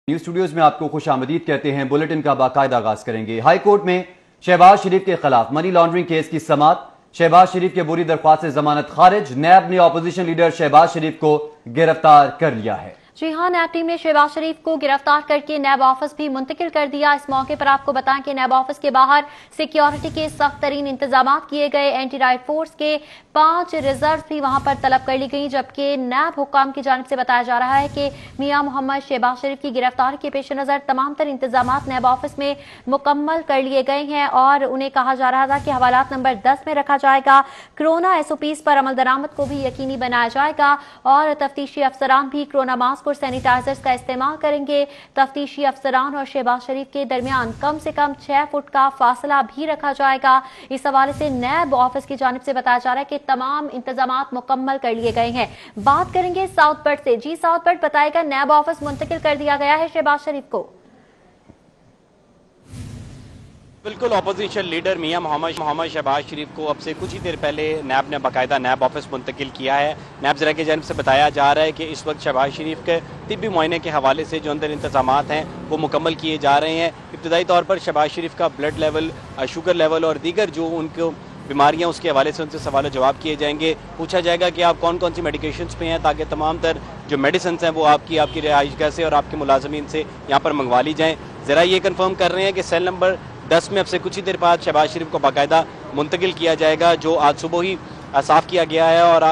News studios میں آپ کو خوش آمدید کہتے ہیں۔ بلیٹن کا باقاعدہ آغاز کریں گے۔ ہائی کورٹ میں شہباز شریف کے خلاف منی لانڈرنگ کیس کی سماعت۔ شہباز شریف کے بری درخواست سے ضمانت خارج۔ نیب نے اپوزیشن لیڈر شہباز شریف کو گرفتار کر لیا ہے۔ جی ہاں، نیب ٹیم نے شہباز شریف کو گرفتار کر کے نیب آفس بھی منتقل کر دیا۔ اس موقع پر آپ کو بتائیں کہ نیب آفس کے باہر سیکیورٹی کے سخت ترین انتظامات کیے گئے۔ اینٹی رائٹ فورس کے 5 ریزرو بھی وہاں پر طلب کر لی گئی، جبکہ نیب حکام کی جانب سے بتایا جا رہا ہے کہ میاں محمد شہباز شریف کی گرفتاری کے پیش نظر تمام تر انتظامات نیب آفس میں مکمل کر لیے گئے ہیں اور انہیں کہا جا رہا تھا کہ حوالات نمبر 10 میں رکھا جائے گا۔ کرونا SOPs پر عمل درآمد کو بھی یقینی بنایا جائے گا اور تفتیشی افسران بھی کرونا ماسک اور سینیٹائزرز کا استعمال کریں گے۔ تفتیشی افسران اور شہباز شریف کے درمیان کم سے کم 6 فٹ کا فاصلہ بھی رکھا جائے گا۔ اس حوالے سے نیب آفس کی جانب سے بتایا جا رہا ہے کہ تمام انتظامات مکمل کر لیے گئے ہیں۔ بات کریں گے ساؤتھ بٹ سے۔ جی ساؤتھ بٹ بتائے گا، نیب آفس منتقل کر دیا گیا ہے شہباز شریف کو۔ بالکل، اپوزیشن لیڈر میاں محمد شہباز شریف کو اب سے کچھ ہی دیر پہلے نیب نے باقاعدہ نیب آفس منتقل کیا ہے۔ نیب ذرائع کی جانب سے بتایا جا رہا ہے کہ اس وقت شہباز شریف کے طبی معائنے کے حوالے سے جو اندر انتظامات ہیں وہ مکمل کیے جا رہے ہیں۔ ابتدائی طور پر شہباز شریف کا بلڈ لیول، شوگر لیول اور دیگر جو ان کو بیماریاں اس کے حوالے سے ان سے سوال و جواب کیے جائیں گے۔ پوچھا جائے گا کہ آپ کون کون سی میڈیکیشنز پہ ہیں تاکہ تمام تر جو میڈیسنز ہیں وہ آپ کی رہائش گاہ سے اور آپ کے ملازمین سے یہاں پر منگوا لی جائیں۔ ذرا یہ کنفرم کر رہے ہیں کہ سیل نمبر 10 میں اب سے کچھ ہی دیر بعد شہباز شریف کو باقاعدہ منتقل کیا جائے گا، جو آج صبح ہی صاف کیا گیا ہے اور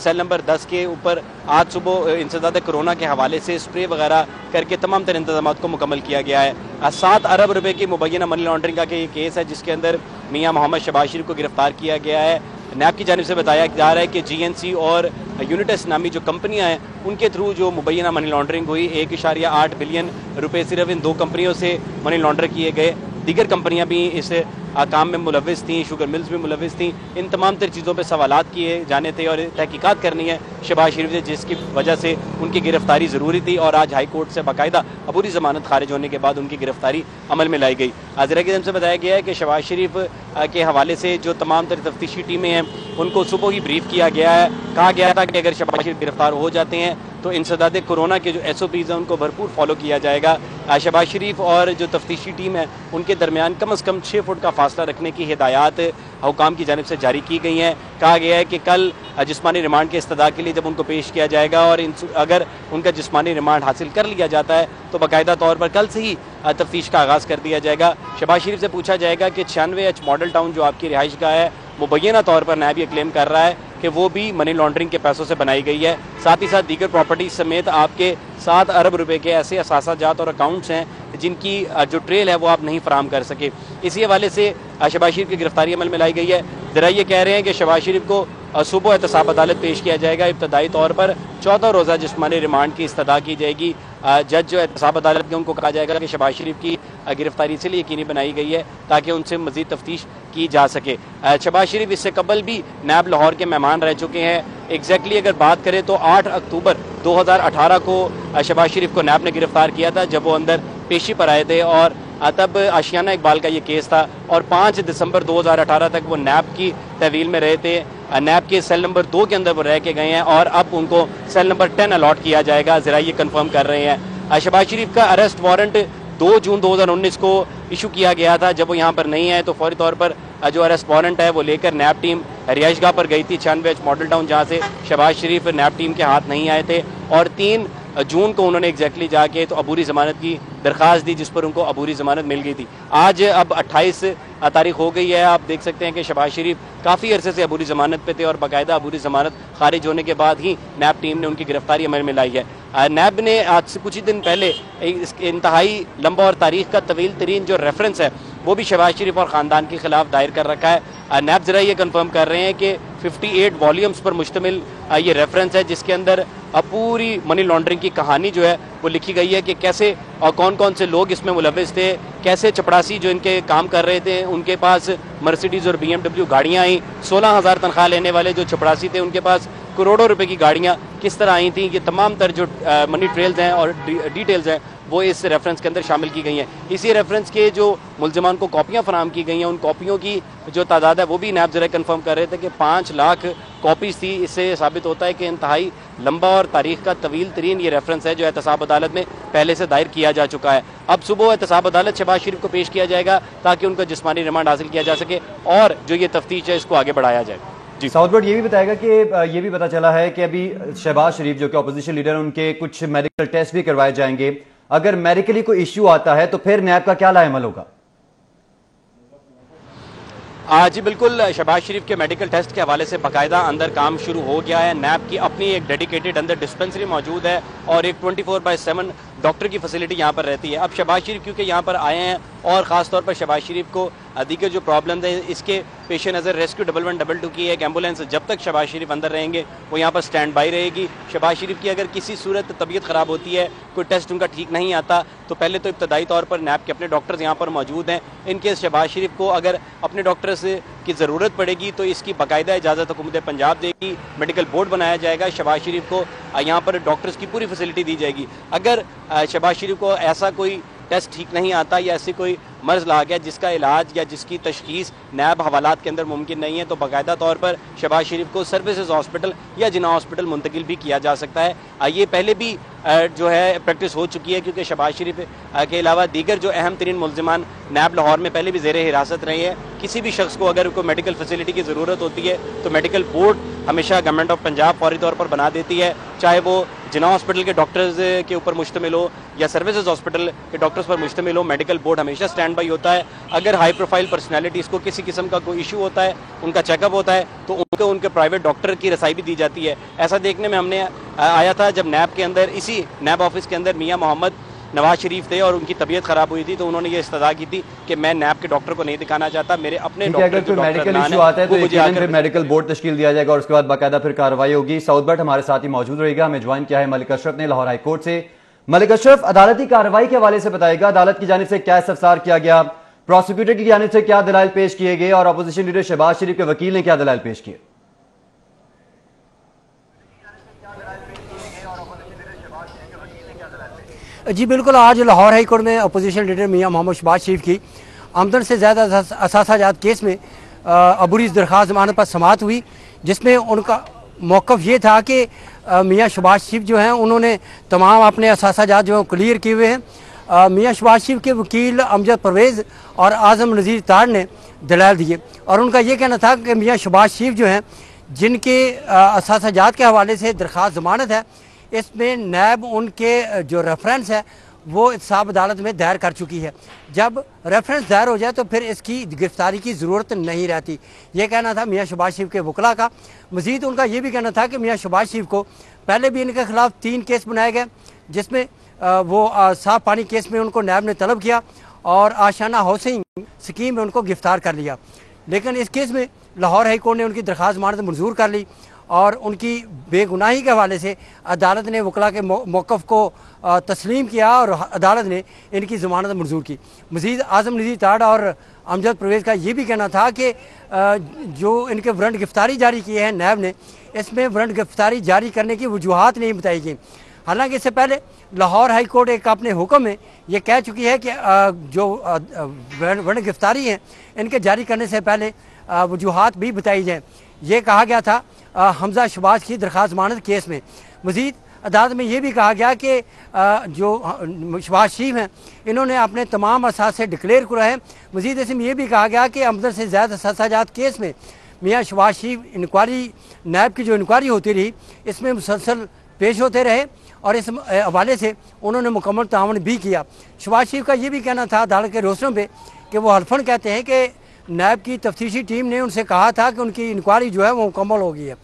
سیل نمبر 10 کے اوپر آج صبح انسداد کرونا کے حوالے سے اسپرے وغیرہ کر کے تمام تر انتظامات کو مکمل کیا گیا ہے۔ 7 ارب روپے کی مبینہ منی لانڈرنگ کا یہ کیس ہے جس کے اندر میاں محمد شہباز شریف کو گرفتار کیا گیا ہے۔ نیب کی جانب سے بتایا جا رہا ہے کہ GNC اور یونیٹس نامی جو کمپنیاں ہیں ان کے تھرو جو مبینہ منی لانڈرنگ ہوئی، 1.8 بلین روپے صرف ان 2 کمپنیوں سے منی لانڈر کیے گئے۔ دیگر کمپنیاں بھی اس کام میں ملوث تھیں، شوگر ملز بھی ملوث تھیں۔ ان تمام تر چیزوں پہ سوالات کیے جانے تھے اور تحقیقات کرنی ہے شہباز شریف سے، جس کی وجہ سے ان کی گرفتاری ضروری تھی اور آج ہائی کورٹ سے باقاعدہ عبوری ضمانت خارج ہونے کے بعد ان کی گرفتاری عمل میں لائی گئی۔ ذرائع کی جانب سے بتایا گیا ہے کہ شہباز شریف کے حوالے سے جو تمام تر تفتیشی ٹیمیں ہیں ان کو صبح ہی بریف کیا گیا ہے۔ کہا گیا تھا کہ اگر شہباز شریف گرفتار ہو جاتے ہیں تو انسداد کرونا کے جو SOPs ہیں ان کو بھرپور فالو کیا جائے گا۔ شہباز شریف اور جو تفتیشی ٹیم ہے ان کے درمیان کم از کم 6 فٹ کا فاصلہ رکھنے کی ہدایات حکام کی جانب سے جاری کی گئی ہیں۔ کہا گیا ہے کہ کل جسمانی ریمانڈ کے استدعاء کے لیے جب ان کو پیش کیا جائے گا اور اگر ان کا جسمانی ریمانڈ حاصل کر لیا جاتا ہے تو باقاعدہ طور پر کل سے ہی تفتیش کا آغاز کر دیا جائے گا۔ شہباز شریف سے پوچھا جائے گا کہ 96H ماڈل ٹاؤن جو آپ کی رہائش گاہ ہے مبینہ طور پر نیب یہ کلیم کر رہا ہے کہ وہ بھی منی لانڈرنگ کے پیسوں سے بنائی گئی ہے۔ ساتھ ہی ساتھ دیگر پراپرٹیز سمیت آپ کے 7 ارب روپے کے ایسے اثاثہ جات اور اکاؤنٹس ہیں جن کی جو ٹریل ہے وہ آپ نہیں فراہم کر سکے۔ اسی حوالے سے شہباز شریف کی گرفتاری عمل میں لائی گئی ہے۔ ذرا یہ کہہ رہے ہیں کہ شہباز شریف کو صبح احتساب عدالت پیش کیا جائے گا۔ ابتدائی طور پر 14 روزہ جسمانی ریمانڈ کی استدعا کی جائے گی۔ جج جو احتساب عدالت کے ان کو کہا جائے گا کہ شہباز شریف کی گرفتاری اس لیے یقینی بنائی گئی ہے تاکہ ان سے مزید تفتیش کی جا سکے۔ شہباز شریف اس سے قبل بھی نیب لاہور کے مہمان رہ چکے ہیں۔ ایگزیکٹلی اگر بات کریں تو 8 اکتوبر 2018 کو شہباز شریف کو نیب نے گرفتار کیا تھا جب وہ اندر پیشی پر آئے تھے اور تب آشیانہ اقبال کا یہ کیس تھا اور 5 دسمبر 2018 تک وہ نیب کی تحویل میں رہے تھے۔ نیب کے سیل نمبر 2 کے اندر وہ رہ کے گئے ہیں اور اب ان کو سیل نمبر 10 الاٹ کیا جائے گا۔ ذرا یہ کنفرم کر رہے ہیں۔ شہباز شریف کا اریسٹ وارنٹ 2 جون 2019 کو ایشو کیا گیا تھا۔ جب وہ یہاں پر نہیں ہے تو فوری طور پر جو اریسٹ وارنٹ ہے وہ لے کر نیب ٹیم رہائش گاہ پر گئی تھی 96H ماڈل ٹاؤن، جہاں سے شہباز شریف نیب ٹیم کے ہاتھ نہیں آئے تھے اور 3 جون کو انہوں نے ایگزیکٹلی جا کے تو عبوری ضمانت کی درخواست دی جس پر ان کو عبوری ضمانت مل گئی تھی۔ آج اب 28 تاریخ ہو گئی ہے۔ آپ دیکھ سکتے ہیں کہ شہباز شریف کافی عرصے سے عبوری ضمانت پہ تھے اور باقاعدہ عبوری ضمانت خارج ہونے کے بعد ہی نیب ٹیم نے ان کی گرفتاری عمل میں لائی ہے۔ نیب نے آج سے کچھ ہی دن پہلے انتہائی لمبا اور تاریخ کا طویل ترین جو ریفرنس ہے وہ بھی شہباز شریف اور خاندان کے خلاف دائر کر رکھا ہے۔ نیب ذرا یہ کنفرم کر رہے ہیں کہ 58 والیومز پر مشتمل یہ ریفرنس ہے جس کے اندر پوری منی لانڈرنگ کی کہانی جو ہے وہ لکھی گئی ہے کہ کیسے اور کون کون سے لوگ اس میں ملوث تھے، کیسے چپڑاسی جو ان کے کام کر رہے تھے ان کے پاس مرسیڈیز اور BMW گاڑیاں آئیں، 16,000 تنخواہ لینے والے جو چپڑاسی تھے ان کے پاس کروڑوں روپے کی گاڑیاں کس طرح آئی تھیں۔ یہ تمام تر جو منی ٹریلز ہیں اور ڈیٹیلز ہیں وہ اس ریفرنس کے اندر شامل کی گئی ہیں۔ اسی ریفرنس کے جو ملزمان کو کاپیاں فراہم کی گئی ہیں ان کاپیوں کی جو تعداد ہے وہ بھی نیب ذرا کنفرم کر رہے تھے کہ 5 لاکھ کاپیز تھی. اس سے ثابت ہوتا ہے کہ انتہائی لمبا اور تاریخ کا طویل ترین یہ ریفرنس ہے جو احتساب عدالت میں پہلے سے دائر کیا جا چکا ہے. اب صبح احتساب عدالت شہباز شریف کو پیش کیا جائے گا تاکہ ان کا جسمانی ریمانڈ حاصل کیا جا سکے اور جو یہ تفتیش ہے اس کو آگے بڑھایا جائے. جی ساؤتھ بٹ یہ بھی بتائے گا کہ یہ بھی پتا چلا ہے کہ ابھی شہباز شریف جو کہ اپوزیشن لیڈر ہیں ان کے کچھ میڈیکل ٹیسٹ بھی کوائے جائیں گے. اگر میڈیکلی کوئی ایشو آتا ہے تو پھر نیب کا کیا لاعمل ہوگا؟ جی بالکل, شہباز شریف کے میڈیکل ٹیسٹ کے حوالے سے باقاعدہ اندر کام شروع ہو گیا ہے. نیب کی اپنی ایک ڈیڈیکیٹڈ اندر ڈسپنسری موجود ہے اور ایک 24/7 ڈاکٹر کی فیسلٹی یہاں پر رہتی ہے. اب شہباز شریف کیونکہ یہاں پر آئے ہیں اور خاص طور پر شہباز شریف کو دیگر جو پرابلمز ہیں اس کے پیش نظر ریسکیو 1112 کی ایک ایمبولینس جب تک شہباز شریف اندر رہیں گے وہ یہاں پر سٹینڈ بائی رہے گی. شہباز شریف کی اگر کسی صورت طبیعت خراب ہوتی ہے, کوئی ٹیسٹ ان کا ٹھیک نہیں آتا, تو پہلے تو ابتدائی طور پر نیب کے اپنے ڈاکٹرز یہاں پر موجود ہیں. ان کیس شہباز شریف کو اگر اپنے ڈاکٹرز کی ضرورت پڑے گی تو اس کی باقاعدہ اجازت حکومت پنجاب دے گی. میڈیکل بورڈ بنایا جائے گا, شہباز شریف کو یہاں پر ڈاکٹرز کی پوری فیسلٹی دی جائے گی. اگر شہباز شریف کو ایسا کوئی ٹیسٹ ٹھیک نہیں آتا یا ایسی کوئی مرض لا گیا جس کا علاج یا جس کی تشخیص نیب حوالات کے اندر ممکن نہیں ہے تو باقاعدہ طور پر شہباز شریف کو سروسز ہاسپٹل یا جناح ہاسپٹل منتقل بھی کیا جا سکتا ہے. یہ پہلے بھی جو ہے پریکٹس ہو چکی ہے کیونکہ شہباز شریف کے علاوہ دیگر جو اہم ترین ملزمان نیب لاہور میں پہلے بھی زیر حراست رہے ہیں. کسی بھی شخص کو اگر کوئی میڈیکل فیسلٹی کی ضرورت ہوتی ہے تو میڈیکل بورڈ ہمیشہ گورنمنٹ آف پنجاب فوری طور پر بنا دیتی ہے, چاہے وہ جناح ہاسپٹل کے ڈاکٹرز کے اوپر مشتمل ہو یا سروسز ہاسپٹل کے ڈاکٹرز پر مشتمل ہو. میڈیکل بورڈ ہمیشہ سٹینڈ بائی ہوتا ہے. اگر ہائی پروفائل پرسنالٹیز کو کسی قسم کا کوئی ایشو ہوتا ہے, ان کا چیک اپ ہوتا ہے, تو ان کے پرائیویٹ ڈاکٹر کی رسائی بھی دی جاتی ہے. ایسا دیکھنے میں ہم نے آیا تھا جب نیب کے اندر, اسی نیب آفس کے اندر میاں محمد نواز شریف تھے اور ان کی طبیعت خراب ہوئی تھی تو انہوں نے یہ استدعا کی تھی کہ میں نیب کے ڈاکٹر کو نہیں دکھانا چاہتا, میرے اپنے ڈاکٹر جو میڈیکل ایشو آتا ہے تو پھر میڈیکل بورڈ تشکیل دیا جائے گا اور اس کے بعد باقاعدہ پھر کارروائی ہوگی. ساؤتھ بٹ ہمارے ساتھ ہی موجود رہے گا. ہمیں جوائن کیا ہے ملک اشرف نے لاہور ہائی کورٹ سے. ملک اشرف, عدالتی کارروائی کے حوالے سے بتائے گا, عدالت کی جانب سے کیا استفسار کیا گیا, پروسیکیوٹر کی جانب سے کیا دلائل پیش کیے گئے اور اپوزیشن لیڈر شہباز شریف کے وکیل نے کیا دلائل پیش کیے؟ جی بالکل, آج لاہور ہائی کورٹ میں اپوزیشن لیڈر میاں محمد شہباز شریف کی آمدن سے زیادہ اثاثہ جات کیس میں عبوری درخواست ضمانت پر سماعت ہوئی, جس میں ان کا موقف یہ تھا کہ میاں شہباز شریف جو ہیں انہوں نے تمام اپنے اثاثہ جات جو ہیں کلیئر کیے ہوئے ہیں. میاں شہباز شریف کے وکیل امجد پرویز اور اعظم نذیر تاڑ نے دلائل دیے اور ان کا یہ کہنا تھا کہ میاں شہباز شریف جو ہیں جن کے اثاثہ جات کے حوالے سے درخواست ضمانت ہے, اس میں نیب ان کے جو ریفرنس ہے وہ احتساب عدالت میں دائر کر چکی ہے. جب ریفرنس دائر ہو جائے تو پھر اس کی گرفتاری کی ضرورت نہیں رہتی, یہ کہنا تھا میاں شہباز شریف کے وکلاء کا. مزید ان کا یہ بھی کہنا تھا کہ میاں شہباز شریف کو پہلے بھی ان کے خلاف 3 کیس بنائے گئے, جس میں وہ صاف پانی کیس میں ان کو نیب نے طلب کیا اور آشانہ ہاؤسنگ اسکیم میں ان کو گرفتار کر لیا, لیکن اس کیس میں لاہور ہائی کورٹ نے ان کی درخواست ضمانت منظور کر لی اور ان کی بے گناہی کے حوالے سے عدالت نے وکلاء کے موقف کو تسلیم کیا اور عدالت نے ان کی ضمانت منظور کی. مزید اعظم نذیر تاڑ اور امجد پرویز کا یہ بھی کہنا تھا کہ جو ان کے وارنٹ گرفتاری جاری کیے ہیں نیب نے, اس میں وارنٹ گرفتاری جاری کرنے کی وجوہات نہیں بتائی گئی. حالانکہ اس سے پہلے لاہور ہائی کورٹ ایک اپنے حکم میں یہ کہہ چکی ہے کہ جو وارنٹ گرفتاری ہیں ان کے جاری کرنے سے پہلے وجوہات بھی بتائی جائیں. یہ کہا گیا تھا حمزہ شہباز کی درخواست ضمانت کیس میں. مزید عدالت میں یہ بھی کہا گیا کہ جو شہباز شریف ہیں انہوں نے اپنے تمام اثاثے ڈکلیئر کرائے ہیں. مزید اس میں یہ بھی کہا گیا کہ آمدن سے زیادہ اثاثہ جات کیس میں میاں شہباز شریف انکوائری نیب کی جو انکوائری ہوتی رہی اس میں مسلسل پیش ہوتے رہے اور اس حوالے سے انہوں نے مکمل تعاون بھی کیا. شہباز شریف کا یہ بھی کہنا تھا عدالت کے روسٹروں پہ کہ وہ حلفاً کہتے ہیں کہ نیب کی تفتیشی ٹیم نے ان سے کہا تھا کہ ان کی انکوائری جو ہے وہ مکمل ہو گئی ہے.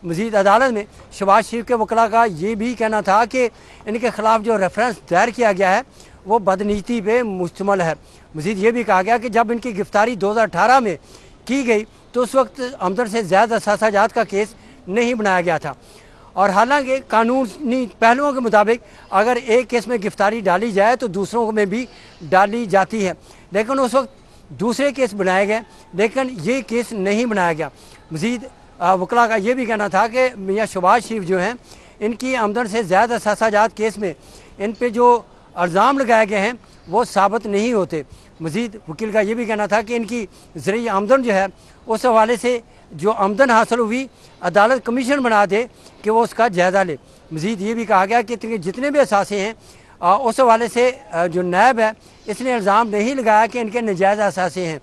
مزید عدالت میں شہباز شریف کے وکلاء کا یہ بھی کہنا تھا کہ ان کے خلاف جو ریفرنس دائر کیا گیا ہے وہ بدنیتی پہ مشتمل ہے. مزید یہ بھی کہا گیا کہ جب ان کی گرفتاری 2018 میں کی گئی تو اس وقت آمدن سے زیادہ اثاثہ جات کا کیس نہیں بنایا گیا تھا, اور حالانکہ قانونی پہلوؤں کے مطابق اگر ایک کیس میں گرفتاری ڈالی جائے تو دوسروں میں بھی ڈالی جاتی ہے, لیکن اس وقت دوسرے کیس بنائے گئے لیکن یہ کیس نہیں بنایا گیا. مزید وکلاء کا یہ بھی کہنا تھا کہ میاں شہباز شریف جو ہیں ان کی آمدن سے زیادہ اثاثہ جات کیس میں ان پہ جو الزام لگائے گئے ہیں وہ ثابت نہیں ہوتے. مزید وکیل کا یہ بھی کہنا تھا کہ ان کی ذریعہ آمدن جو ہے اس حوالے سے जो आमदन हासिल हुई अदालत कमीशन बना दे कि वो उसका जायज़ा ले। मज़ीद ये भी कहा गया कि जितने भी असासे हैं उस हवाले से जो नैब है इसने इल्ज़ाम नहीं लगाया कि इनके नजायज़ असासे हैं।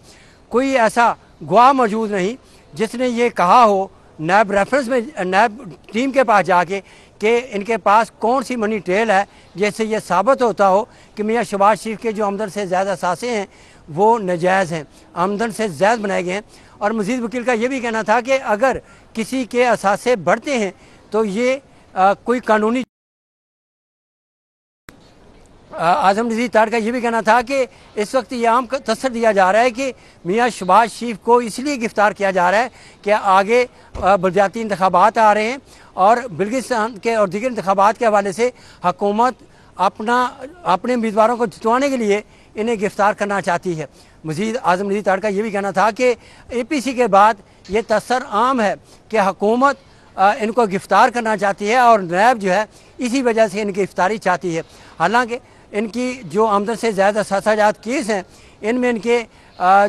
कोई ऐसा गवाह मौजूद नहीं जिसने ये कहा हो नैब रेफरेंस में नैब टीम के पास जाके कि इनके पास कौन सी मनी ट्रेल है जैसे ये साबित होता हो कि मियाँ शहबाज शरीफ के जो आमदन से ज़्यादा असासे हैं वो नजायज़ हैं, आमदन से ज़्यादा बनाए गए हैं। और मज़ीद वकील का ये भी कहना था कि अगर किसी के असासे बढ़ते हैं तो ये कोई कानूनी आज़म नज़ीर तार का ये भी कहना था कि इस वक्त ये आम तसर दिया जा रहा है कि मियाँ शहबाज शरीफ को इसलिए गिरफ्तार किया जा रहा है कि आगे बलदियाती इंतखाबात आ रहे हैं और बल्किस्तान के और दीगर इंतखाबात के हवाले से हुकूमत अपने उम्मीदवारों को जितवाने के लिए इन्हें गिरफ्तार करना चाहती है। मज़ीद आज़म नज़ीर तार का ये भी कहना था कि APC के बाद ये तसर आम है कि हुकूमत इनको गिरफ्तार करना चाहती है और नैब जो है इसी वजह से इनकी गिरफ्तारी चाहती है। हालांकि इनकी जो आमदन से ज़्यादा सासाजात केस हैं इनमें इनके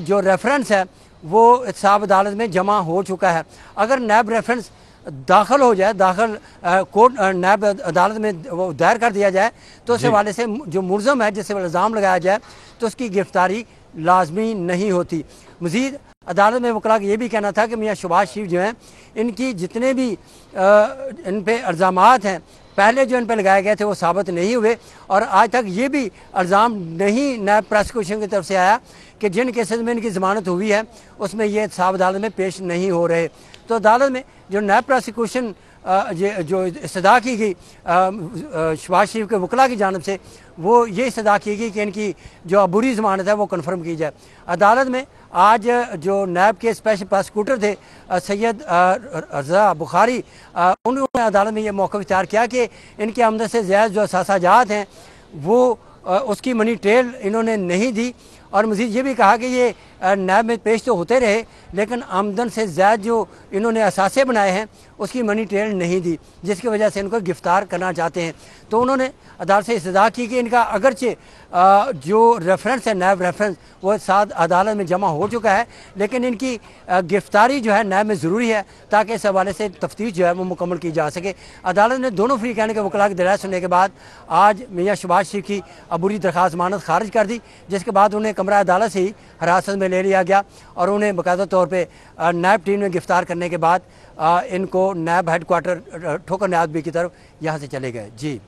जो रेफरेंस है वो एहतसाब अदालत में जमा हो चुका है। अगर नैब रेफरेंस दाखिल हो जाए, कोर्ट नैब अदालत में वो दायर कर दिया जाए तो उस हवाले से जो मुलज़म है जिससे इल्ज़ाम लगाया जाए तो उसकी गिरफ्तारी लाजमी नहीं होती। मज़ीद अदालत में वकला का ये भी कहना था कि मियाँ शहबाज शरीफ जो हैं इनकी जितने भी इन पे इल्ज़ामात हैं पहले जो इन पर लगाए गए थे वो साबित नहीं हुए और आज तक ये भी इल्ज़ाम नहीं नैब प्रोसिक्यूशन की तरफ से आया कि जिन केसेस में इनकी ज़मानत हुई है उसमें ये एहतसाब अदालत में पेश नहीं हो रहे। तो अदालत में जो नैब प्रोसिक्यूशन जो इस्तदा की गई शहबाज शरीफ के वकला की जानिब से वो ये इस्तदा की गई कि इनकी जो अबूरी ज़मानत है वो कन्फर्म की जाए। अदालत में आज जो नैब के स्पेशल प्रोसिक्यूटर थे सैयद रज़ा बुखारी उन्होंने अदालत में ये मौक़िफ़ इख्तियार किया कि इनके आमदन से ज़्यादा जो असासाजात हैं वो उसकी मनी ट्रेल इन्होंने नहीं दी और मज़ीद ये भी कहा कि ये नैब में पेश तो होते रहे लेकिन आमदन से ज़्यादा जो इन्होंने असासे बनाए हैं उसकी मनी ट्रेल नहीं दी जिसकी वजह से इनको गिरफ्तार करना चाहते हैं। तो उन्होंने अदालत से इस्तदा की कि इनका अगरचे जो रेफरेंस है नैब रेफरेंस वो साथ अदालत में जमा हो चुका है लेकिन इनकी गिरफ्तारी जो है नैब में ज़रूरी है ताकि इस हवाले से तफ्तीश जो है वो मुकम्मल की जा सके। अदालत ने दोनों फ़रीक़ैन के वकला की दलाइल सुनने के बाद आज मियाँ शहबाज शरीफ की अबूरी दरख्वास्त ज़मानत खारिज कर दी जिसके बाद उन्हें कमरा अदालत से ही हिरासत में ले लिया गया और उन्हें बाकायदा तौर पर नैब टीम ने गिरफ्तार करने के बाद इनको नैब हेड क्वार्टर ठोकर न्यादबी की तरफ यहाँ से चले गए। जी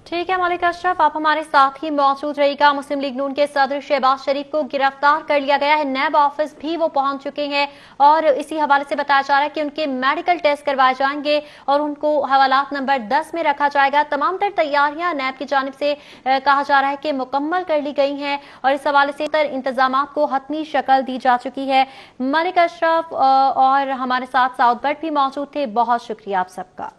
ठीक है मलिक अशरफ, आप हमारे साथ ही मौजूद रहिएगा। मुस्लिम लीग नून के सदर शहबाज शरीफ को गिरफ्तार कर लिया गया है, नैब ऑफिस भी वो पहुंच चुके हैं और इसी हवाले से बताया जा रहा है कि उनके मेडिकल टेस्ट करवाए जाएंगे और उनको हवालात नंबर 10 में रखा जाएगा। तमाम तर तैयारियां नैब की जानिब से कहा जा रहा है कि मुकम्मल कर ली गई हैं और इस हवाले से इंतजाम को हतमी शक्ल दी जा चुकी है। मलिक अशरफ और हमारे साथ साउथ बट भी मौजूद थे, बहुत शुक्रिया आप सबका।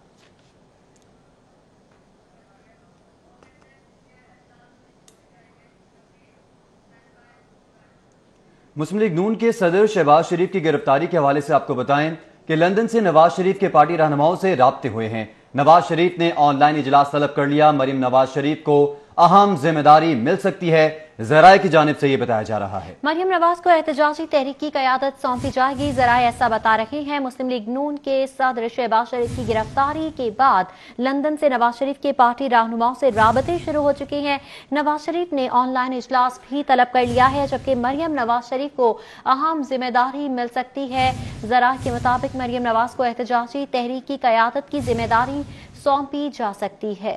मुस्लिम लीग नून के सदर शहबाज शरीफ की गिरफ्तारी के हवाले से आपको बताएं कि लंदन से नवाज शरीफ के पार्टी रहनुमाओं से राब्ते हुए हैं। नवाज शरीफ ने ऑनलाइन इजलास तलब कर लिया। मरीम नवाज शरीफ को अहम जिम्मेदारी मिल सकती है, ज़राए की जानिब से ये बताया जा रहा है। मरियम नवाज को एहतजाजी तहरीक की क़यादत सौंपी जाएगी, ज़राए ऐसा बता रहे हैं। मुस्लिम लीग नून के सदर शहबाज शरीफ की गिरफ्तारी के बाद लंदन से नवाज शरीफ के पार्टी रहनुमाओं से राबते शुरू हो चुके हैं। नवाज शरीफ ने ऑनलाइन इजलास भी तलब कर लिया है जबकि मरियम नवाज शरीफ को अहम जिम्मेदारी मिल सकती है। ज़राए के मुताबिक मरियम नवाज को एहतजाजी तहरीक की क़यादत की जिम्मेदारी सौंपी जा सकती है।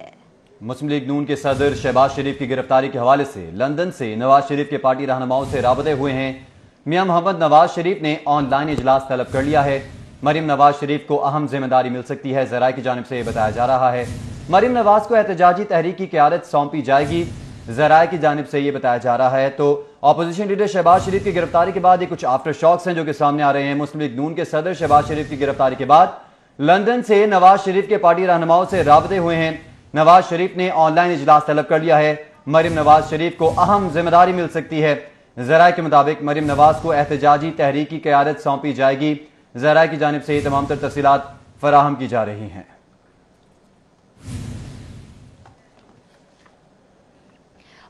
मुस्लिम लीग नून के सदर शहबाज शरीफ की गिरफ्तारी के हवाले से लंदन से नवाज शरीफ के पार्टी रहनुमाओं से राबते हुए हैं। मियां मोहम्मद नवाज शरीफ ने ऑनलाइन इजलास तलब कर लिया है। मरीम नवाज शरीफ को अहम जिम्मेदारी मिल सकती है, ज़राए की जानिब से यह बताया जा रहा है। मरीम नवाज को एहतजाजी तहरीक की क़यादत सौंपी जाएगी, ज़राए की जानिब से यह बताया जा रहा है। तो अपोजिशन लीडर शहबाज शरीफ की गिरफ्तारी के बाद ये कुछ आफ्टर शॉक्स हैं जो कि सामने आ रहे हैं। मुस्लिम लीग नून के सदर शहबाज शरीफ की गिरफ्तारी के बाद लंदन से नवाज शरीफ के पार्टी रहनुमाओं से राबते हुए हैं। नवाज शरीफ ने ऑनलाइन इजलास तलब कर लिया है। मरीम नवाज शरीफ को अहम जिम्मेदारी मिल सकती है। ज़राए के मुताबिक मरीम नवाज को एहतजाजी तहरीक की क़यादत सौंपी जाएगी। ज़राए की जानिब से ये तमाम तर तफसीलात फराहम की जा रही हैं।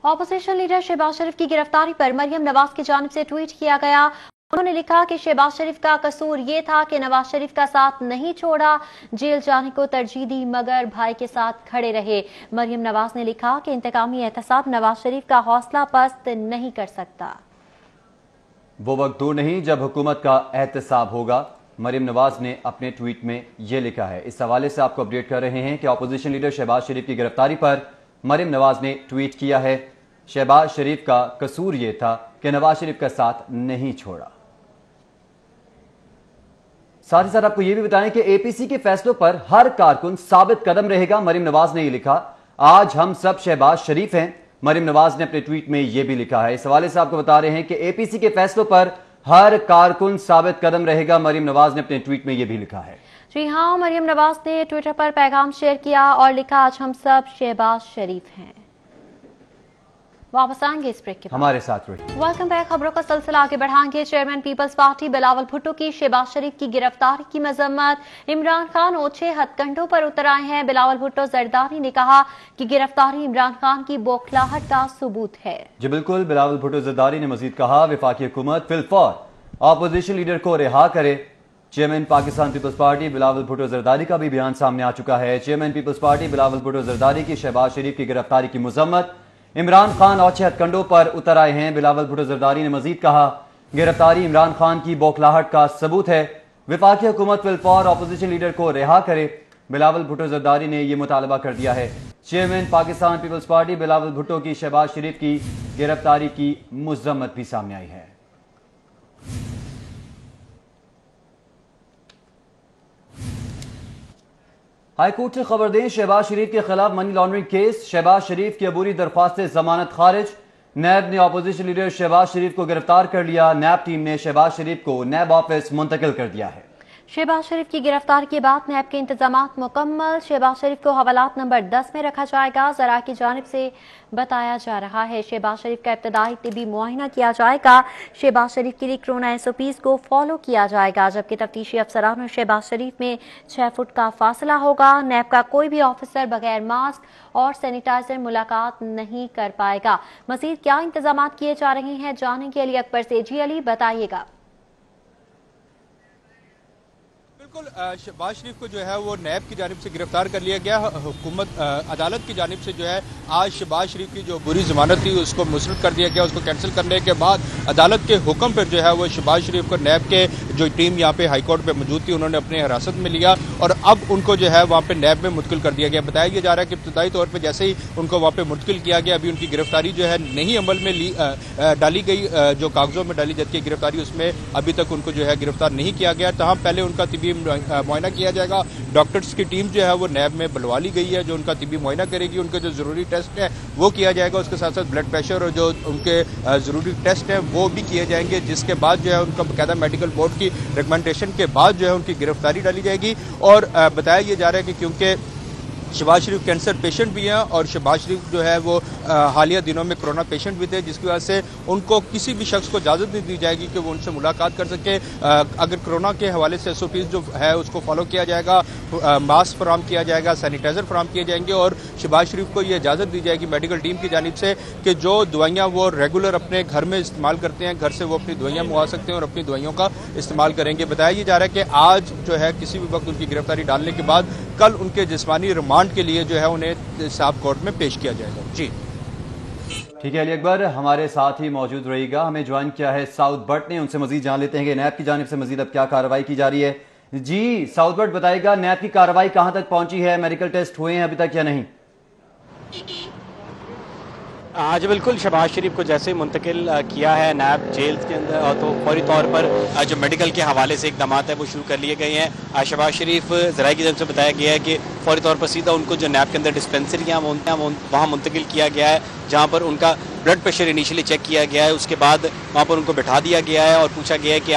ऑपोजिशन लीडर शहबाज शरीफ की गिरफ्तारी पर मरियम नवाज की जानिब से ट्वीट किया गया। उन्होंने लिखा कि शहबाज शरीफ का कसूर ये था कि नवाज शरीफ का साथ नहीं छोड़ा, जेल जाने को तरजीह दी मगर भाई के साथ खड़े रहे। मरियम नवाज ने लिखा कि इंतकामी एहतसाब नवाज शरीफ का हौसला पस्त नहीं कर सकता। वो वक्त दूर नहीं जब हुकूमत का एहतसाब होगा, मरियम नवाज ने अपने ट्वीट में ये लिखा है। इस हवाले से आपको अपडेट कर रहे हैं कि अपोजिशन लीडर शहबाज शरीफ की गिरफ्तारी पर मरियम नवाज ने ट्वीट किया है, शहबाज शरीफ का कसूर ये था कि नवाज शरीफ का साथ नहीं छोड़ा। साथ ही साथ आपको यह भी बताएं कि एपीसी के फैसलों पर हर कारकुन साबित कदम रहेगा। मरियम नवाज ने यह लिखा, आज हम सब शहबाज शरीफ हैं। मरियम नवाज ने अपने ट्वीट में यह भी लिखा है। इस हवाले से आपको बता रहे हैं कि एपीसी के फैसलों पर हर कारकुन साबित कदम रहेगा। मरियम नवाज ने अपने ट्वीट में यह भी लिखा है। जी हाँ, मरियम नवाज ने ट्विटर पर पैगाम शेयर किया और लिखा, आज हम सब शहबाज शरीफ हैं। वापस आएंगे इस ब्रेक के बाद, हमारे साथ रहिए। Welcome back. खबरों का सिलसिला आगे बढ़ाएंगे। चेयरमैन पीपल्स पार्टी बिलावल भुट्टो की शहबाज शरीफ की गिरफ्तारी की मजम्मत। इमरान खान ओछे हथकंडों पर उतर आए हैं। बिलावल भुट्टो जरदारी ने कहा कि गिरफ्तारी इमरान खान की बौखलाहट का सबूत है। जी बिल्कुल, बिलावल भुट्टो जरदारी ने मजीद कहा, वफाकी हुकूमत फिलफौर अपोजिशन लीडर को रिहा करे। चेयरमैन पाकिस्तान पीपल्स पार्टी बिलावल भुट्टो जरदारी का भी बयान सामने आ चुका है। चेयरमैन पीपल्स पार्टी बिलावल भुट्टो जरदारी की शहबाज शरीफ की गिरफ्तारी की मजम्मत। इमरान खान औचे हथकंडों पर उतर आए हैं। बिलावल भुट्टो जरदारी ने मजीद कहा, गिरफ्तारी इमरान खान की बौखलाहट का सबूत है। वफाकी हुकूमत फिलफौर अपोजिशन लीडर को रिहा करे। बिलावल भुट्टो जरदारी ने यह मुतालबा कर दिया है। चेयरमैन पाकिस्तान पीपल्स पार्टी बिलावल भुट्टो की शहबाज शरीफ की गिरफ्तारी की मजम्मत भी सामने आई है। हाईकोर्ट से खबर दें, शहबाज शरीफ के खिलाफ मनी लॉन्ड्रिंग केस। शहबाज शरीफ की अबूरी दरख्वास्त से जमानत खारिज। नैब ने अपोजिशन लीडर शहबाज शरीफ को गिरफ्तार कर लिया। नैब टीम ने शहबाज शरीफ को नैब ऑफिस मुंतकिल कर दिया है। शहबाज शरीफ की गिरफ्तारी के बाद नैब के इंतजामात मुकम्मल। शहबाज शरीफ को हवालात नंबर 10 में रखा जाएगा। जरा की जानिब से बताया जा रहा है शहबाज शरीफ का इब्तदाई तिबी मुआयना किया जाएगा। शहबाज शरीफ के लिए कोरोना SOPs को फॉलो किया जाएगा, जबकि तफ्तीशी अफसरान और शहबाज शरीफ में 6 फुट का फासला होगा। नैब का कोई भी ऑफिसर बगैर मास्क और सैनिटाइजर मुलाकात नहीं कर पाएगा। मजीद क्या इंतजाम किए जा रहे हैं जानेंगे अली अकबर से। जी अली, बताइएगा। बिल्कुल, शहबाज शरीफ को जो है वो नैब की जानिब से गिरफ्तार कर लिया गया। हुकूमत अदालत की जानिब से जो है आज शहबाज शरीफ की जो बुरी जमानत थी उसको मुस्तरद कर दिया गया। उसको कैंसिल करने के बाद अदालत के हुक्म पर जो है वो शहबाज शरीफ को नैब के जो टीम यहाँ पे हाईकोर्ट पे मौजूद थी उन्होंने अपने हिरासत में लिया और अब उनको जो है वहाँ पे नैब में मुंतकिल कर दिया गया। बताया जा रहा है कि इब्तदाई तौर पर जैसे ही उनको वहाँ पे मुंतकिल किया गया, अभी उनकी गिरफ्तारी जो है नहीं अमल में डाली गई, जो कागजों में डाली जाती है गिरफ्तारी उसमें अभी तक उनको जो है गिरफ्तार नहीं किया गया। तहाँ पहले उनका तिबी मुआयना किया जाएगा। डॉक्टर्स की टीम जो है वो नैब में बुलवा ली गई है, जो उनका तिबी मुआयना करेगी। उनके जो जरूरी टेस्ट है वो किया जाएगा। उसके साथ साथ ब्लड प्रेशर और जो उनके जरूरी टेस्ट हैं वो भी किए जाएंगे, जिसके बाद जो है उनका बाकायदा मेडिकल बोर्ड की रिकमेंडेशन के बाद जो है उनकी गिरफ्तारी डाली जाएगी। और बताया ये जा रहा है कि क्योंकि शहबाज शरीफ कैंसर पेशेंट भी हैं और शहबाज शरीफ जो है वो हालिया दिनों में कोरोना पेशेंट भी थे, जिसकी वजह से उनको किसी भी शख्स को इजाज़त नहीं दी जाएगी कि वो उनसे मुलाकात कर सके। अगर कोरोना के हवाले से SOPs जो है उसको फॉलो किया जाएगा, मास्क फराम किया जाएगा, सैनिटाइजर फराम किए जाएंगे और शहबाज शरीफ को ये इजाज़त दी जाएगी मेडिकल टीम की जानिब से कि जो दवाइयाँ वो रेगुलर अपने घर में इस्तेमाल करते हैं, घर से वो अपनी दवाइयाँ मंगवा सकते हैं और अपनी दवाइयों का इस्तेमाल करेंगे। बताया जा रहा है कि आज जो है किसी भी वक्त उनकी गिरफ्तारी डालने के बाद कल उनके जिस्मानी रिमांड के लिए जो है उन्हें साहब कोर्ट में पेश किया जाएगा। जी ठीक है अली अकबर, हमारे साथ ही मौजूद रहेगा। हमें ज्वाइन किया है साउथ बट ने, उनसे मजीद जान लेते हैं कि नैब की जानिब से मजीद अब क्या कार्रवाई की जा रही है। जी साउथ बट बताएगा, नैब की कार्रवाई कहां तक पहुंची है, मेडिकल टेस्ट हुए हैं अभी तक या नहीं? आज बिल्कुल शहबाज शरीफ को जैसे मुंतकिल किया है नैब जेल के अंदर, तो फौरी तौर पर जो मेडिकल के हवाले से इकदाम है वो शुरू कर लिए गए हैं। शहबाज शरीफ ज़राए की तरफ से बताया गया है कि फौरी तौर पर सीधा उनको जो नैब के अंदर डिस्पेंसरियाँ वहाँ मुंतकिल किया गया है, जहाँ पर उनका ब्लड प्रेशर इनिशियली चेक किया गया है। उसके बाद वहाँ पर उनको बैठा दिया गया है और पूछा गया है कि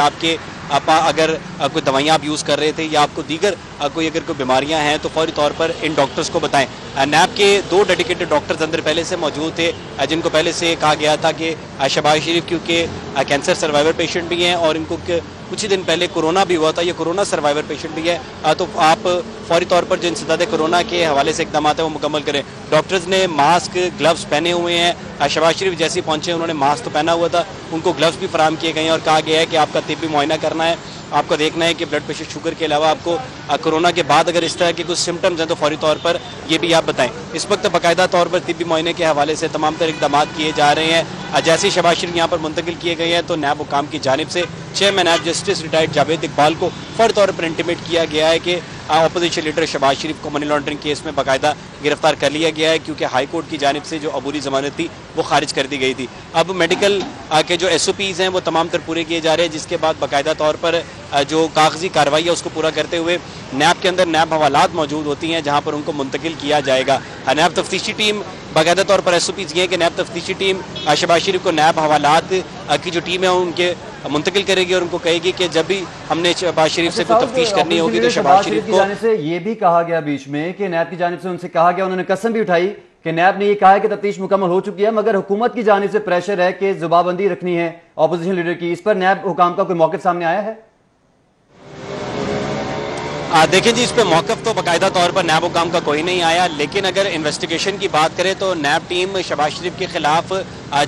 आप अगर कोई दवाइयाँ आप यूज़ कर रहे थे या आपको दीगर कोई अगर कोई बीमारियाँ हैं तो फौरी तौर पर इन डॉक्टर्स को बताएं। नैब के 2 डेडिकेटेड डॉक्टर्स अंदर पहले से मौजूद थे, जिनको पहले से कहा गया था कि शहबाज शरीफ क्योंकि कैंसर सर्वाइवर पेशेंट भी हैं और इनको कुछ ही दिन पहले कोरोना भी हुआ था, ये कोरोना सर्वाइवर पेशेंट भी है, तो आप फौरी तौर पर जो इंसदाद कोरोना के हवाले से इकदाम है वो मुकम्मल करें। डॉक्टर्स ने मास्क ग्लव्स पहने हुए हैं। शहबाज शरीफ जैसे ही पहुंचे उन्होंने मास्क तो पहना हुआ था, उनको ग्लव्स भी फराहम किए गए हैं और कहा गया है कि आपका तिब्बी मुआयना करना है, आपको देखना है कि ब्लड प्रेशर शुगर के अलावा आपको कोरोना के बाद अगर इस तरह के कुछ सिम्टम्स हैं तो फौरी तौर पर ये भी आप बताएं। इस वक्त बाकायदा तौर पर तिब्बी मुआयने के हवाले से तमाम तर इकदाम किए जा रहे हैं। जैसे ही शहबाज शरीफ यहाँ पर मुंतकिल किए गए हैं तो नैब हुकाम की जानिब से chairman NAB justice retired Javed Iqbal को फौरी तौर पर इंटीमेट किया गया है कि अपोजिशन लीडर शहबाज शरीफ को मनी लॉन्ड्रिंग केस में बाकायदा गिरफ्तार कर लिया गया है, क्योंकि हाई कोर्ट की जानिब से जो अबूरी जमानत थी वो खारिज कर दी गई थी। अब मेडिकल के जो SOPs हैं वो तमाम तर पूरे किए जा रहे हैं, जिसके बाद बाकायदा तौर पर जो कागजी कार्रवाई है उसको पूरा करते हुए नैब के अंदर नैब हवालात मौजूद होती हैं जहाँ पर उनको मुंतकिल किया जाएगा। नैब तफ्तीशी टीम बाकायदा तौर पर SOPs ये है कि नैब तफ्तीशी टीम शहबाज शरीफ को नैब हवालात की जो टीम है उनके मुंतकिल करेगी और उनको कहेगी कि जब भी हमने शहबाज शरीफ से कोई तफ्तीश करनी होगी तो शहबाज शरीफ को जानिब से ये भी कहा गया बीच में कि नैब की जानिब से उनसे कहा गया, उन्होंने कसम भी उठाई कि नैब ने ये कहा है कि तफ्तीश मुकम्मल हो चुकी है, मगर हुकूमत की जानिब से प्रेशर है कि जुबाबंदी रखनी है ऑपोजिशन लीडर की। इस पर नैब हुकाम का कोई मौक़िफ़ सामने आया है? देखें जी, इस पे मौक़िफ़ तो बाकायदा तौर पर नैब हुकाम का कोई नहीं आया, लेकिन अगर इन्वेस्टिगेशन की बात करें तो नैब टीम शहबाज शरीफ के खिलाफ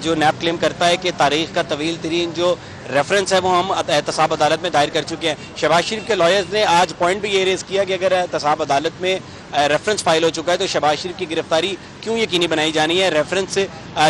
जो नैब क्लेम करता है कि तारीख का तवील तरीन जो रेफरेंस है वो हम एहतसाब अदालत में दायर कर चुके हैं। शहबाज शरीफ के लॉयर्स ने आज पॉइंट भी ये रेज किया कि अगर एहतसाब अदालत में रेफरेंस फाइल हो चुका है तो शहबाज शरीफ की गिरफ्तारी क्यों यकीनी बनाई जानी है, रेफरेंस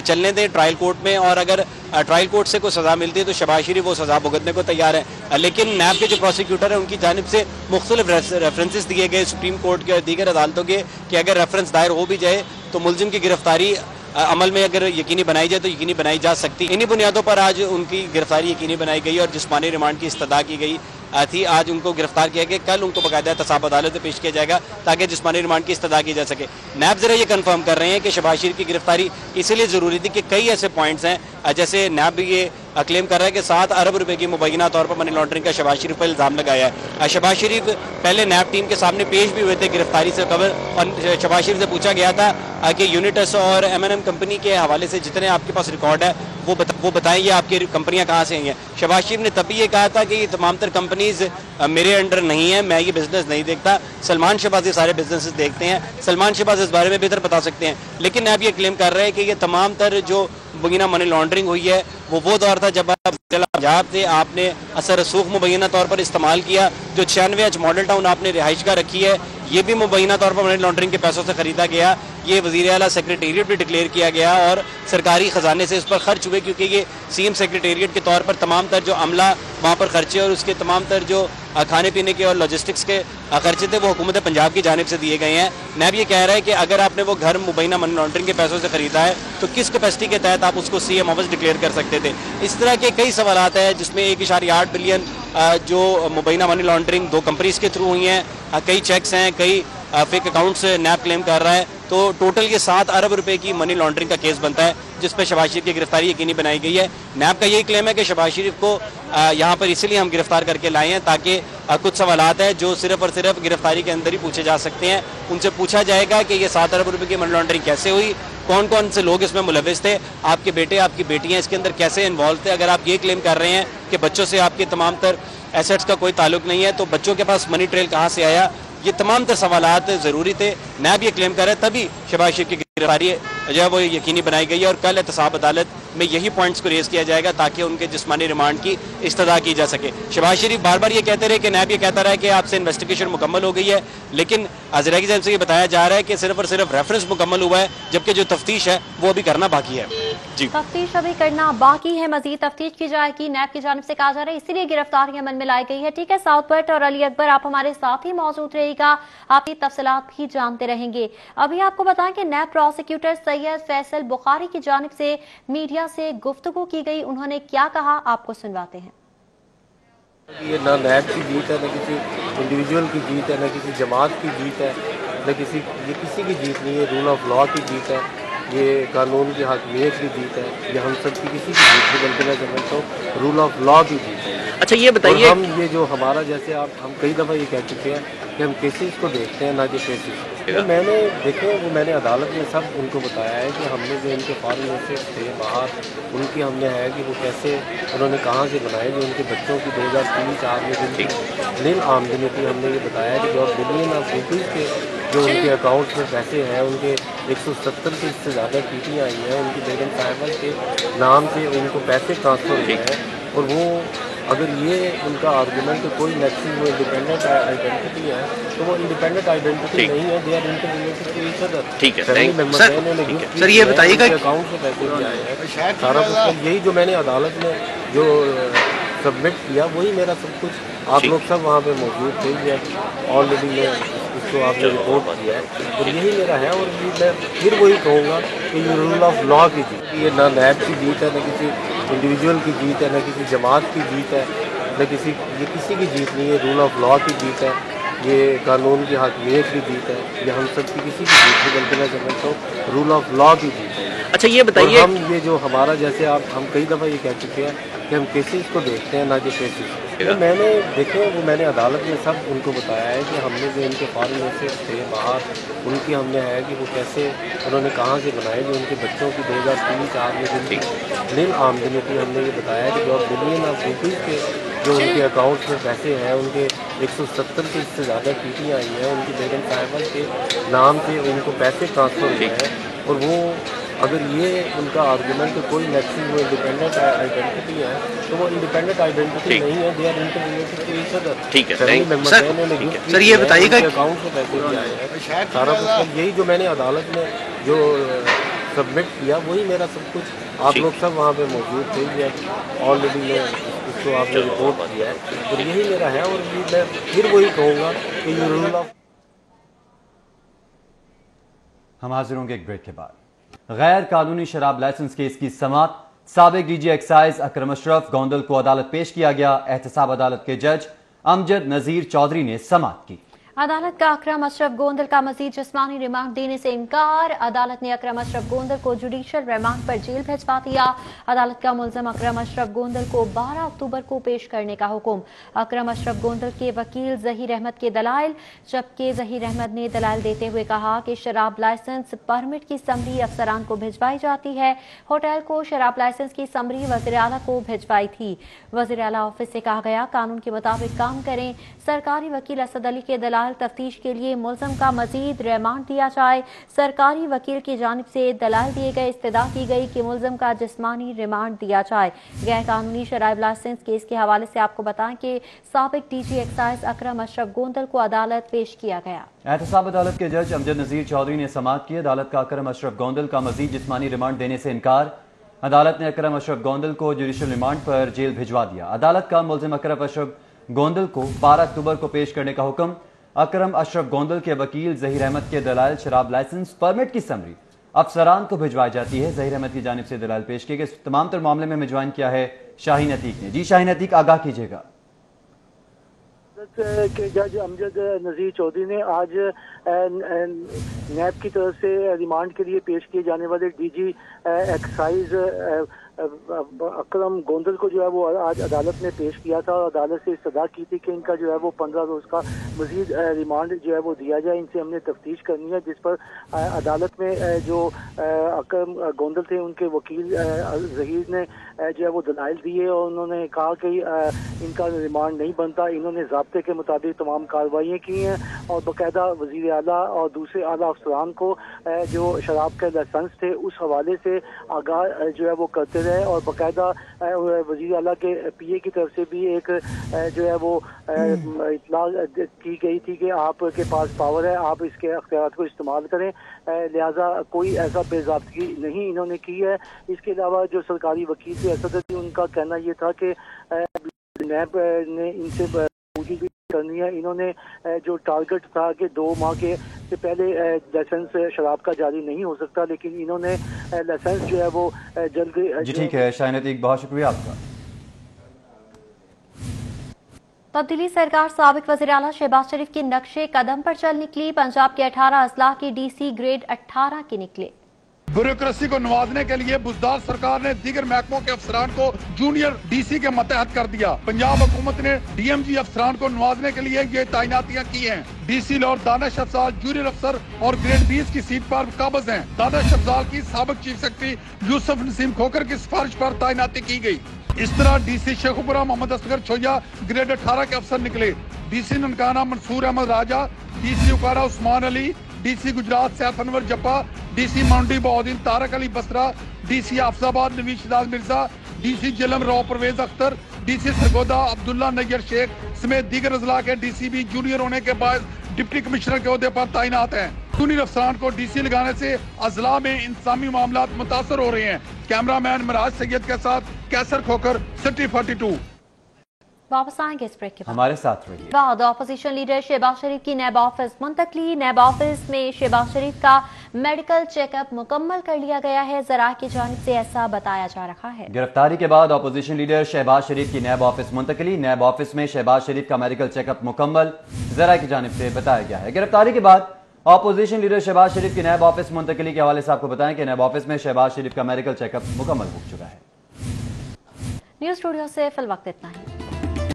चलने दें ट्रायल कोर्ट में, और अगर ट्रायल कोर्ट से कोई सज़ा मिलती है तो शहबाज शरीफ वो सज़ा भुगतने को तैयार है। लेकिन नैब के जो प्रोसिक्यूटर है उनकी जानिब से मुख्तलिफ रेफरेंसेस दिए गए सुप्रीम कोर्ट के और दीगर अदालतों के कि अगर रेफरेंस दायर हो भी जाए तो मुलजिम की गिरफ्तारी अमल में अगर यकीनी बनाई जाए तो यकीनी बनाई जा सकती। इन्हीं बुनियादों पर आज उनकी गिरफ्तारी यकीनी बनाई गई और जिस्मानी रिमांड की इस्तदा की गई थी। आज उनको गिरफ्तार किया गया, कल उनको बाकायदा एहतसाब अदालत में पेश किया जाएगा ताकि जिस्मानी रिमांड की इस्तदा की जा सके। नैब ज़रा ये कंफर्म कर रहे हैं कि शहबाज शरीफ की गिरफ्तारी इसलिए ज़रूरी थी कि कई ऐसे पॉइंट्स हैं, जैसे नैब भी ये क्लेम कर रहा है कि 7 अरब रुपए की मुबैना तौर पर मनी लॉन्ड्रिंग का शहबाज शरीफ पर इल्ज़ाम लगाया है। शहबाज शरीफ पहले नैब टीम के सामने पेश भी हुए थे गिरफ्तारी से कबल, और शहबाज शरीफ से पूछा गया था कि यूनिटस और M&M कंपनी के हवाले से जितने आपके पास रिकॉर्ड है वो बताएं ये आपकी कंपनियां कहाँ से आई हैं। शहबाज शरीफ ने तभी ये कहा था कि ये तमाम तर कंपनीज मेरे अंडर नहीं है, मैं ये बिजनेस नहीं देखता, सलमान शहबाज ये सारे बिजनेसेस देखते हैं, सलमान शहबाज इस बारे में बेहतर बता सकते हैं। लेकिन नैब ये क्लेम कर रहे हैं कि ये तमाम तर जो मुबैना मनी लॉन्ड्रिंग हुई है वो दौर था जब आप पंजाब थे, आपने असर रसूख मुबैना तौर पर इस्तेमाल किया, जो 96 मॉडल टाउन आपने रिहाइशगाह रखी है ये भी मुबैना तौर पर मनी लॉन्ड्रिंग के पैसों से खरीदा गया, ये वज़ीर आला सेक्रेटेरिएट भी डिक्लेयर किया गया और सरकारी ख़जाने से इस पर खर्च हुए, क्योंकि ये CM सेक्रेटेरिएट के तौर पर तमाम तर जो अमला वहाँ पर खर्चे और उसके तमाम तर जो खाने पीने के और लॉजिस्टिक्स के खर्चे थे वो हुकूमत पंजाब की जानिब से दिए गए हैं। नैब ये कह रहा है कि अगर आपने वो घर मुबैना मनी लॉन्ड्रिंग के पैसों से खरीदा है तो किस कैपेसिटी के तहत आप उसको CM ऑफिस डिक्लेयर कर सकते थे। इस तरह के कई सवालात हैं जिसमें 1.8 बिलियन जो मुबैना मनी लॉन्ड्रिंग 2 कंपनीज के थ्रू हुई हैं, कई चेक्स हैं, कई फेक अकाउंट्स नैब क्लेम कर रहा है, तो टोटल ये 7 अरब रुपए की मनी लॉन्ड्रिंग का केस बनता है जिस पर शहबाज शरीफ की गिरफ्तारी यकीनी बनाई गई है। नैब का यही क्लेम है कि शहबाज शरीफ को यहाँ पर इसलिए हम गिरफ्तार करके लाए हैं ताकि कुछ सवालात हैं जो सिर्फ और सिर्फ गिरफ्तारी के अंदर ही पूछे जा सकते हैं, उनसे पूछा जाएगा कि ये 7 अरब रुपए की मनी लॉन्ड्रिंग कैसे हुई, कौन कौन से लोग इसमें मुलविस थे, आपके बेटे आपकी बेटियां इसके अंदर कैसे इन्वॉल्व थे। अगर आप ये क्लेम कर रहे हैं कि बच्चों से आपके तमाम तर एसेट्स का कोई ताल्लुक नहीं है तो बच्चों के पास मनी ट्रेल कहाँ से आया, ये तमाम तर सवालात ज़रूरी थे। नैब ये क्लेम कर रहे तभी शहबाज शरीफ की गिरफ्तारी जो है वो यकीनी बनाई गई है और कल एहतसाब अदालत में यही पॉइंट्स को रेज किया जाएगा ताकि उनके जिस्मानी रिमांड की इस्तदा की जा सके। शहबाज शरीफ बार बार ये कहते रहे कि नैब ये कहता रहा है कि आपसे इन्वेस्टिगेशन मुकम्मल हो गई है, लेकिन ज़रा की जानिब से ये बताया जा रहा है कि सिर्फ और सिर्फ रेफरेंस मुकम्मल हुआ है, जबकि जो तफ्तीश है वो अभी करना बाकी है। जी, तफ्तीश अभी करना बाकी है, मजीद तफ्तीश की जाएगी, नैब की जानिब से कहा जा रहा है, इसीलिए गिरफ्तारी अमल में लाई गई है। ठीक है, साउथ बट और अली अकबर आप हमारे साथ ही मौजूद रहेगा, आप ये तफसीलात भी जानते रहेंगे। अभी आपको बताएं कि नैब प्रोसिक्यूटर सैयद फैसल बुखारी की जानिब से मीडिया से गुफ्तगू की गई, उन्होंने क्या कहा आपको सुनवाते हैं। ये ना नैब की जीत है, न किसी इंडिविजुअल की जीत है, न किसी जमात की जीत है, न किसी की जीत नहीं है, रूल ऑफ लॉ की जीत है, ये कानून की हाकमियत की जीत है, ये हम सब की किसी की जीत नहीं बल्कि मैं समझता हूँ रूल ऑफ लॉ की जीत है। अच्छा ये बताइए, हम ये जो हमारा जैसे हम कई दफ़ा ये कह चुके हैं کہ ہم کیسز کو دیکھتے ہیں نہ کہ فیسز. میں نے دیکھے وہ میں نے عدالت میں سب ان کو بتایا ہے کہ ہم نے جو ان کے فارن ایسیٹس تھے باہر ان کی ہم نے ہے کہ وہ کیسے انہوں نے کہاں سے بنائے. جو ان کے بچوں کی 2003-04 میں جن کی نل آمدنی تھی ہم نے یہ بتایا کہ جو بلین آف روپیز کے جو ان کے اکاؤنٹس میں پیسے ہیں ان کے 170 سے اس سے زیادہ ٹیٹیاں آئی ہیں ان کی بیگم صاحبہ کے نام سے ان کو پیسے ٹرانسفر ہوئے ہیں. اور وہ اگر یہ ان کا آرگومنٹ کہ کوئی نیکسس وہ انڈیپینڈنٹ آئیڈینٹی ہے تو وہ انڈیپینڈنٹ آئیڈینٹی نہیں ہے. They are interrelated to each other. ٹھیک ہے سر یہ بتائیے گا اکاؤنٹ سے پیسے بھی آئے ہیں سارا کچھ. یہی جو میں نے عدالت میں جو سبمٹ کیا وہی میرا سب کچھ. آپ لوگ سب وہاں پہ موجود تھے. یہ آلریڈی میں اس کو آپ نے رپورٹ کیا ہے اور یہی میرا ہے. اور میں پھر وہی کہوں گا کہ یہ رول آف لا کی جیت. یہ نہ نیب کی جیت ہے نہ کسی انڈیویجول کی جیت ہے نہ کسی جماعت کی جیت ہے نہ کسی کی جیت نہیں ہے. رول آف لا کی جیت ہے. یہ قانون کی حاکمیت کی جیت ہے. یہ ہم سب کی کسی کی جیت نہیں بلکہ میں سمجھتا ہوں رول آف لا کی جیت ہے. اچھا یہ بتائیے ہم یہ جو ہمارا جیسے ہم کئی دفعہ یہ کہہ چکے ہیں کہ ہم کیسز کو دیکھتے ہیں نہ کہ فیسز. میں نے دیکھے وہ میں نے عدالت میں سب ان کو بتایا ہے کہ ہم نے جو ان کے فارن ایسیٹس تھے باہر ان کی ہم نے ہے کہ وہ کیسے انہوں نے کہاں سے بنائے. جو ان کے بچوں کی 2003-04 میں جن کی نل آمدنی تھی ہم نے یہ بتایا کہ جو بلین آف روپیز کے جو ان کے اکاؤنٹس میں پیسے ہیں ان کے 170 سے اس سے زیادہ ٹیٹیاں آئی ہیں ان کی بیگم صاحبہ کے نام سے ان کو پیسے ٹرانسفر ہوئے ہیں. اور وہ اگر یہ ان کا آرگومنٹ کہ کوئی نیکسس وہ انڈیپینڈنٹ آئیڈینٹی ہے تو وہ انڈیپینڈنٹ آئیڈینٹی نہیں ہے. They are interrelated to each other. ٹھیک ہے سر یہ بتائیے گا اکاؤنٹ سے پیسے بھی آئے ہیں سارا کچھ. یہی جو میں نے عدالت میں جو سبمٹ کیا وہی میرا سب کچھ. آپ لوگ سب وہاں پہ موجود تھے. یہ آلریڈی میں اس کو آپ نے رپورٹ کیا ہے اور یہی میرا ہے. اور میں پھر وہی کہوں گا کہ یہ رول آف. ہم حاضر ہوں گے ایک بریک کے بعد. غیر قانونی شراب لائسنس کیس کی سماعت سابق ڈی جی ایکسائز اکرم اشرف گوندل کو عدالت پیش کیا گیا. احتساب عدالت کے جج امجد نذیر چودھری نے سماعت کی. عدالت کا اکرم اشرف گوندل کا مزید جسمانی ریمانڈ دینے سے انکار. عدالت نے اکرم اشرف گوندل کو جوڈیشل ریمانڈ پر جیل بھجوا دیا. عدالت کا ملزم اکرم اشرف گوندل کو 12 اکتوبر کو پیش کرنے کا حکم. اکرم اشرف گوندل کے وکیل ظہیر احمد کے دلائل. جبکہ ظہیر احمد نے دلائل دیتے ہوئے کہا کہ شراب لائسنس پرمٹ کی سمری افسران کو بھجوائی جاتی ہے. ہوٹل کو شراب لائسنس کی سمری وزیر اعلیٰ کو بھجوائی تھی. وزیر اعلیٰ آفس سے کہا گیا قانون کے مطابق کام کریں. سرکاری وکیل اسد علی کے دلائل تفتیش کے لیے ملزم کا مزید ریمانڈ دیا جائے. سرکاری وکیل کی جانب سے دلائل دیے گئے. استدعا کی گئی کہ ملزم کا جسمانی ریمانڈ دیا جائے. غیر قانونی شراب لائسنس کیس کے حوالے سے آپ کو بتائیں کہ سابق ڈی جی ایکسائز اکرم اشرف گوندل کو عدالت پیش کیا گیا. احتساب عدالت کے جج امجد نذیر چودھری نے سماعت کی. عدالت کا اکرم اشرف گوندل کا مزید جسمانی ریمانڈ دینے سے انکار. عدالت نے اکرم اشرف گوندل کو جوڈیشل ریمانڈ پر جیل بھجوا دیا. عدالت کا ملزم اکرم اشرف گوندل کو 12 اکتوبر کو پیش کرنے کا حکم. اکرم اشرف گوندل کے وکیل ظہیر احمد کے دلائل شراب لائسنس پرمٹ کی سمری افسران کو بھجوائی جاتی ہے. ظہیر احمد کی جانب سے دلائل پیش کیے گئے. تمام تر معاملے میں جوائن کیا ہے شاہین عتیق نے. جی شاہین عتیق آگاہ کیجیے گا. کہ جج امجد نذیر چودھری نے آج نیب کی طرف سے ریمانڈ کے لیے پیش کیے جانے والے ڈی جی ایکسائز اکرم گوندل کو جو ہے وہ آج عدالت میں پیش کیا تھا. اور عدالت سے استدعا کی تھی کہ ان کا جو ہے وہ 15 روز کا مزید ریمانڈ جو ہے وہ دیا جائے. ان سے ہم نے تفتیش کرنی ہے. جس پر عدالت میں جو اکرم گوندل تھے ان کے وکیل ظہیر نے جو ہے وہ دلائل دیے اور انہوں نے کہا کہ ان کا ریمانڈ نہیں بنتا. انہوں نے ضابطے کے مطابق تمام کارروائیاں کی ہیں اور باقاعدہ وزیر اعلیٰ اور دوسرے اعلیٰ افسران کو جو شراب کے لائسنس تھے اس حوالے سے آگاہ جو ہے وہ کرتے رہے. اور باقاعدہ وزیر اعلیٰ کے پی اے کی طرف سے بھی ایک جو ہے وہ اطلاع کی گئی تھی کہ آپ کے پاس پاور ہے, آپ اس کے اختیارات کو استعمال کریں. لہٰذا کوئی ایسا بے ضابطگی نہیں انہوں نے کی ہے. اس کے علاوہ جو سرکاری وکیل تھے اسد علی, ان کا کہنا یہ تھا کہ نیب نے ان سے پوچھ کرنی ہے. انہوں نے جو ٹارگٹ تھا کہ 2 ماہ کے سے پہلے لائسنس شراب کا جاری نہیں ہو سکتا, لیکن انہوں نے لائسنس جو ہے وہ جلد. جی ٹھیک ہے شاہین عتیق, بہت شکریہ آپ کا. تبدیلی سرکار سابق وزیر اعلیٰ شہباز شریف کے نقشے قدم پر چل نکلی. پنجاب کے 18 اضلاع کی ڈی سی گریڈ 18 کے نکلے. بیوروکریسی کو نوازنے کے لیے بزدار سرکار نے دیگر محکموں کے افسران کو جونیئر ڈی سی کے ماتحت کر دیا. پنجاب حکومت نے ڈی ایم جی افسران کو نوازنے کے لیے یہ تعیناتیاں کی ہیں. डीसी लाहौर दानिश अफजाल जूनियर अफसर और ग्रेड 20 की सीट पर काबिज हैं। दानिश अफजाल की साबिक चीफ सेक्रेटरी यूसुफ नसीम खोखर की सिफारिश पर तैनाती की गई। इस तरह डीसी शेखुपुरा मोहम्मद असगर छोया ग्रेड 18 के अफसर निकले। DC Nankana Mansoor Ahmed Raja, DC Okara Usman Ali, DC Gujrat Saif Anwar Jappa, DC Mandi Bahauddin Tariq Ali Basra, DC Hafizabad नवीश शिदाज मिर्जा, डीसी जिलम राव परवेज अख्तर, डीसी सरगोदा अब्दुल्ला नैयर शेख समेत दीगर अजला के डीसी भी जूनियर होने के बाद डिप्टी कमिश्नर के ओहदे पर तैनात हैं। जूनियर अफसरान को डीसी लगाने से अजला में इंतजामी मामलात मुतासर हो रहे हैं। कैमरामैन मराज सैयद के साथ कैसर खोकर, सिटी 42। वापस आएंगे इस ब्रेक के बाद। हमारे साथ रहिए। बाद अपोजिशन लीडर शहबाज शरीफ की नैब ऑफिस मुंतकली। नैब ऑफिस में शहबाज शरीफ का मेडिकल चेकअप मुकम्मल कर लिया गया है, जरा की जानिब से ऐसा बताया जा रहा है। गिरफ्तारी के बाद अपोजिशन लीडर शहबाज शरीफ की नैब ऑफिस मुंतकली। नैब ऑफिस में शहबाज शरीफ का मेडिकल चेकअप मुकम्मल, जरा की जानिब से बताया गया है। गिरफ्तारी के बाद अपोजिशन लीडर शहबाज शरीफ की नैब ऑफिस मुंतकली के हवाले से आपको बताएं कि नैब ऑफिस में शहबाज शरीफ का मेडिकल चेकअप मुकम्मल हो चुका है। न्यूज स्टूडियो से फिल वक्त इतना ही।